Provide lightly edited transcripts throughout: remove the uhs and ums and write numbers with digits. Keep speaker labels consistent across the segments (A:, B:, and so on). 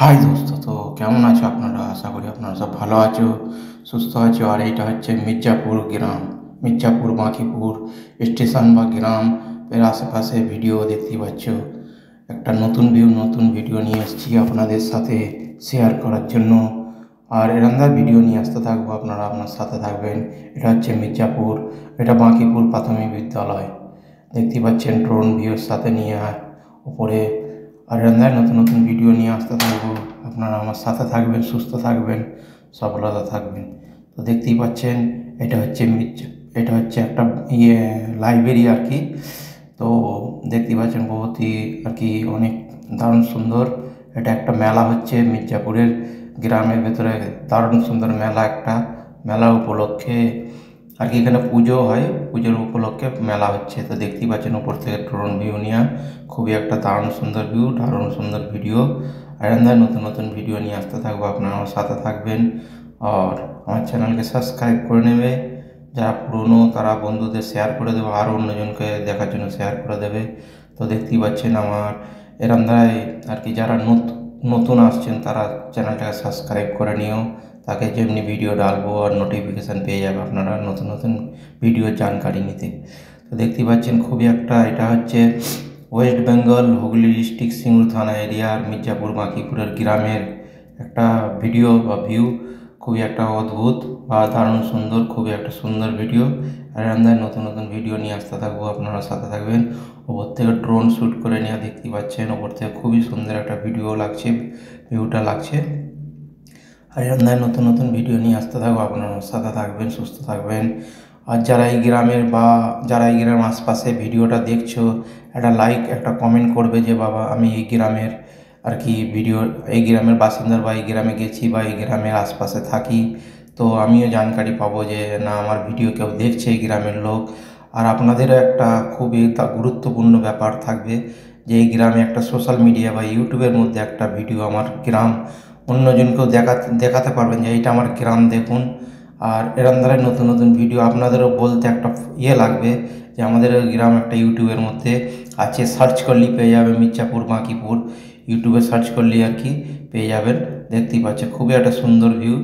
A: High দোস্ত, তো কেমন আছো আপনারা? আশা করি আপনারা সব ভালো আছো, সুস্থ আছো। আর এইটা হচ্ছে মির্জাপুর গ্রাম, মির্জাপুর বাঁকিপুর স্টেশন বা গ্রাম এর আশেপাশে ভিডিও দেখতে পাচ্ছ। একটা নতুন ভিডিও নিয়ে এসেছি আপনাদের সাথে শেয়ার করার জন্য। আর এরকম ভিডিও নিয়ে আসতে থাকবো, আপনারা আপনার সাথে থাকবেন। এটা হচ্ছে মির্জাপুর, এটা বাঁকিপুর প্রাথমিক বিদ্যালয়। দেখতে পাচ্ছেন ড্রোন ভিউর সাথে নিয়ে উপরে। আর এরকম নতুন ভিডিও নিয়ে আসতে থাকবো, আপনারা আমার সাথে থাকবেন, সুস্থ থাকবেন, সফলতা থাকবেন। তো দেখতেই পাচ্ছেন এটা হচ্ছে একটা লাইব্রেরি আর কি। তো দেখতেই পাচ্ছেন বহুতই আর কি অনেক দারুণ সুন্দর। এটা একটা মেলা হচ্ছে মির্জাপুরের গ্রামের ভেতরে, দারুণ সুন্দর মেলা। একটা মেলা উপলক্ষে আর কি এখানে পুজো হয়, পুজোর উপলক্ষে মেলা হচ্ছে। তো দেখতেই পাচ্ছেন উপর থেকে ড্রোন ভিউ নিয়ে, খুবই একটা দারুণ সুন্দর ভিউ, দারুণ সুন্দর ভিডিও। আর নতুন ভিডিও নিয়ে আসতে থাকবো, আপনারা আমার সাথে থাকবেন। আর আমার চ্যানেলকে সাবস্ক্রাইব করে নেবে, যারা পুরনো তারা বন্ধুদের শেয়ার করে দেবে, আরও অন্যজনকে দেখার জন্য শেয়ার করে দেবে। তো দেখতেই পাচ্ছেন আমার এরমদায় আর কি যারা নতুন আসছেন তারা চ্যানেলটাকে সাবস্ক্রাইব করে নিও, তাকে যেমনি ভিডিও ডালবো আর নোটিফিকেশান পেয়ে যাবে আপনারা নতুন ভিডিওর জানকারি নিতে। তো দেখতে পাচ্ছেন খুবই একটা, এটা হচ্ছে ওয়েস্ট বেঙ্গল হুগলি ডিস্ট্রিক্ট সিঙ্গুর থানা এরিয়ার মির্জাপুর বাঁকিপুরের গ্রামের একটা ভিডিও বা ভিউ। খুবই একটা অদ্ভুত বা দারুণ সুন্দর, খুবই একটা সুন্দর ভিডিও। আর আমরা নতুন ভিডিও নিয়ে আসতে থাকবো, আপনারা সাথে থাকবেন। ওপর থেকে ড্রোন শ্যুট করে নিয়ে দেখতে পাচ্ছেন, ওপর থেকে খুবই সুন্দর একটা ভিডিও লাগছে, ভিউটা লাগছে। আর আমরা নতুন ভিডিও নিয়ে আসতে থাকবো, আপনারা সাথে থাকবেন, সুস্থ থাকবেন। আর যারা এই গ্রামের বা যারা এই গ্রামের আশপাশে ভিডিওটা দেখছো, একটা লাইক একটা কমেন্ট করবে যে বাবা আমি এই গ্রামের আর কি এই গ্রামের বাসিন্দার বা এই গ্রামে গেছি বা এই গ্রামের আশপাশে থাকি। তো আমিও জানকারি পাবো যে না আমার ভিডিও কেউ দেখছে এই গ্রামের লোক। আর আপনাদেরও একটা খুবই গুরুত্বপূর্ণ ব্যাপার থাকবে যে এই গ্রামে একটা সোশ্যাল মিডিয়া বা ইউটিউবের মধ্যে একটা ভিডিও আমার গ্রাম অন্যজনকেও দেখাতে পারবেন যে এইটা আমার গ্রাম দেখুন। আর এরম দ্বারা নতুন ভিডিও আপনাদেরও বলতে একটা লাগবে যে আমাদের গ্রাম একটা ইউটিউবের মধ্যে আছে, সার্চ করলেই পেয়ে যাবে মির্জাপুর বাঁকিপুর, ইউটিউবে সার্চ করলেই আর কি পেয়ে যাবেন। দেখতেই পাচ্ছে খুবই একটা সুন্দর view,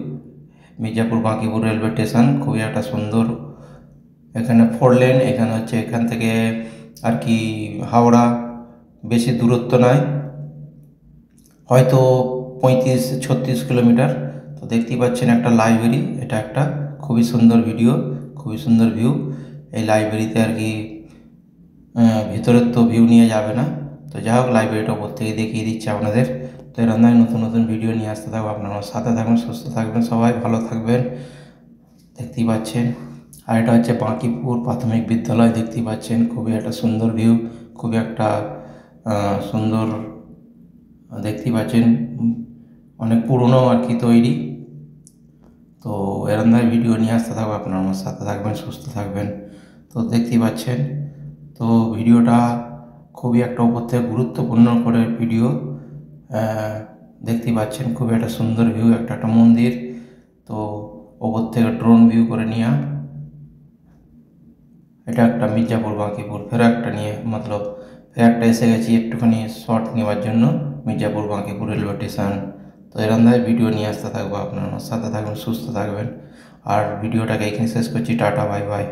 A: Mirzapur Bankipur railway station, খুবই একটা সুন্দর। এখানে 4 লেন, এখানে হচ্ছে এখান থেকে আর কি হাওড়া বেশি দূরত্ব নয়, হয়তো 35-36 কিলোমিটার। তো দেখতেই পাচ্ছেন একটা লাইব্রেরি, এটা একটা খুবই সুন্দর ভিডিও, খুবই সুন্দর ভিউ। এই লাইব্রেরিতে আর কি ভিতরের তো ভিউ নিয়ে যাবে না, তো যাই হোক লাইব্রেরিটা ওপর থেকে দেখিয়ে দিচ্ছে আপনাদের। তো এরকম নতুন ভিডিও নিয়ে আসতে থাকবো, আপনারা সাথে থাকবেন, সুস্থ থাকবেন, সবাই ভালো থাকবেন। দেখতেই পাচ্ছেন। আর এটা হচ্ছে বাঁকিপুর প্রাথমিক বিদ্যালয়, দেখতেই পাচ্ছেন খুবই একটা সুন্দর ভিউ, খুবই একটা সুন্দর। দেখতেই পাচ্ছেন অনেক পুরনো আর কি তৈরি। তো এরকম ভিডিও নিয়ে আসতে থাকবো, আপনারা আমার সাথে থাকবেন, সুস্থ থাকবেন। তো দেখতেই পাচ্ছেন, তো ভিডিওটা খুবই একটা উপর থেকে গুরুত্বপূর্ণ করে ভিডিও। দেখতেই পাচ্ছেন খুবই একটা সুন্দর ভিউ, একটা মন্দির। তো ওপর থেকে ড্রোন ভিউ করে নিয়ে এটা একটা মির্জাপুর বাঁকিপুর ফের একটা নিয়ে ফের একটা এসে গেছি একটুখানি শর্ট নেওয়ার জন্য, মির্জাপুর বাঁকিপুর রেলওয়ে স্টেশন। তো এরকম ভিডিও নিয়ে আসতে থাকবো, আপনারা আমার সাথে থাকবেন, সুস্থ থাকবেন। আর ভিডিওটাকে এখানে শেষ করছি, টাটা, বাই বাই।